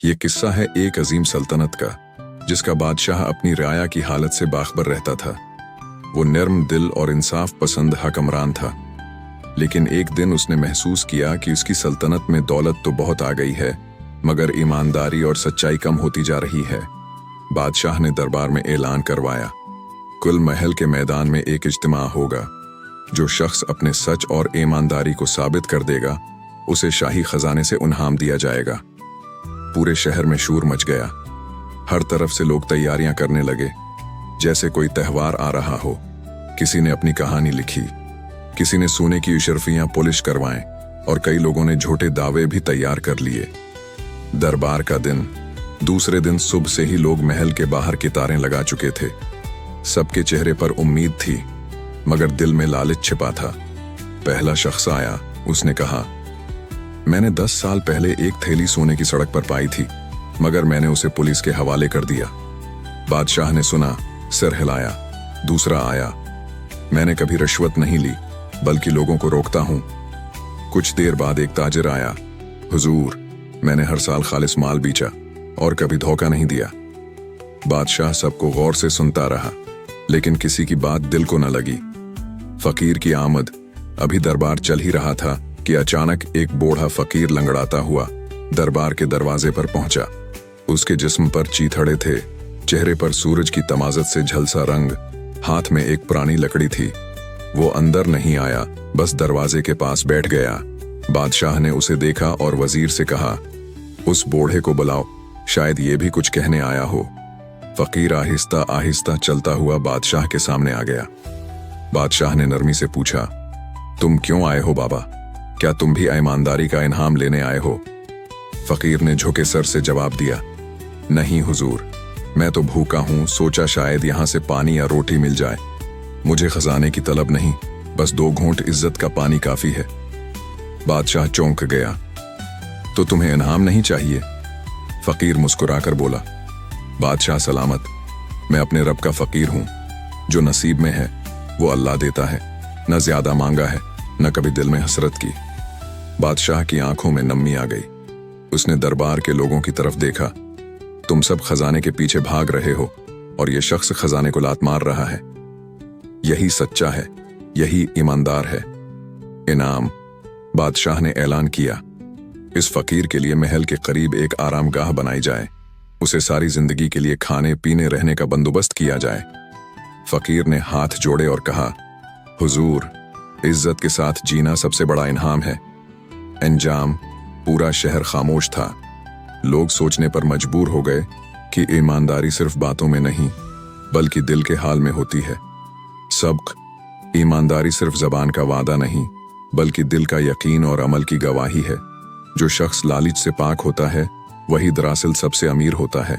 ये किस्सा है एक अजीम सल्तनत का, जिसका बादशाह अपनी रियाया की हालत से बाखबर रहता था। वो नर्म दिल और इंसाफ पसंद हुक्मरान था, लेकिन एक दिन उसने महसूस किया कि उसकी सल्तनत में दौलत तो बहुत आ गई है, मगर ईमानदारी और सच्चाई कम होती जा रही है। बादशाह ने दरबार में ऐलान करवाया, कुल महल के मैदान में एक इज्तिमा होगा। जो शख्स अपने सच और ईमानदारी को साबित कर देगा, उसे शाही खजाने से इनाम दिया जाएगा। पूरे शहर में शोर मच गया। हर तरफ से लोग तैयारियां करने लगे, जैसे कोई त्योहार आ रहा हो। किसी ने अपनी कहानी लिखी, किसी ने सोने की इशरफियां पॉलिश करवाएं, और कई लोगों ने झूठे दावे भी तैयार कर लिए। दरबार का दिन, दूसरे दिन सुबह से ही लोग महल के बाहर कितारें लगा चुके थे। सबके चेहरे पर उम्मीद थी, मगर दिल में लालच छिपा था। पहला शख्स आया, उसने कहा, मैंने 10 साल पहले एक थैली सोने की सड़क पर पाई थी, मगर मैंने उसे पुलिस के हवाले कर दिया। बादशाह ने सुना, सिर हिलाया। दूसरा आया, मैंने कभी रिश्वत नहीं ली, बल्कि लोगों को रोकता हूं। कुछ देर बाद एक ताजिर आया, हुजूर, मैंने हर साल खालिस माल बेचा और कभी धोखा नहीं दिया। बादशाह सबको गौर से सुनता रहा, लेकिन किसी की बात दिल को न लगी। फकीर की आमद। अभी दरबार चल ही रहा था कि अचानक एक बूढ़ा फकीर लंगड़ाता हुआ दरबार के दरवाजे पर पहुंचा। उसके जिस्म पर चीथड़े थे, चेहरे पर सूरज की तमाजत से झलसा रंग, हाथ में एक पुरानी लकड़ी थी। वो अंदर नहीं आया, बस दरवाजे के पास बैठ गया। बादशाह ने उसे देखा और वजीर से कहा, उस बूढ़े को बुलाओ, शायद ये भी कुछ कहने आया हो। फकीर आहिस्ता आहिस्ता चलता हुआ बादशाह के सामने आ गया। बादशाह ने नरमी से पूछा, तुम क्यों आए हो बाबा? क्या तुम भी ईमानदारी का इनाम लेने आए हो? फकीर ने झुके सर से जवाब दिया, नहीं हुजूर, मैं तो भूखा हूं, सोचा शायद यहां से पानी या रोटी मिल जाए। मुझे खजाने की तलब नहीं, बस 2 घूंट इज्जत का पानी काफी है। बादशाह चौंक गया, तो तुम्हें इनाम नहीं चाहिए? फकीर मुस्कुराकर बोला, बादशाह सलामत, मैं अपने रब का फकीर हूं। जो नसीब में है वो अल्लाह देता है। न ज्यादा मांगा है, न कभी दिल में हसरत की। बादशाह की आंखों में नमी आ गई। उसने दरबार के लोगों की तरफ देखा। तुम सब खजाने के पीछे भाग रहे हो, और ये शख्स खजाने को लात मार रहा है। यही सच्चा है, यही ईमानदार है। इनाम। बादशाह ने ऐलान किया, इस फकीर के लिए महल के करीब एक आरामगाह बनाई जाए। उसे सारी जिंदगी के लिए खाने पीने रहने का बंदोबस्त किया जाए। फकीर ने हाथ जोड़े और कहा, हुजूर, इज्जत के साथ जीना सबसे बड़ा इनाम है। अंजाम। पूरा शहर खामोश था। लोग सोचने पर मजबूर हो गए कि ईमानदारी सिर्फ बातों में नहीं, बल्कि दिल के हाल में होती है। सबक। ईमानदारी सिर्फ जबान का वादा नहीं, बल्कि दिल का यकीन और अमल की गवाही है। जो शख्स लालच से पाक होता है, वही दरअसल सबसे अमीर होता है।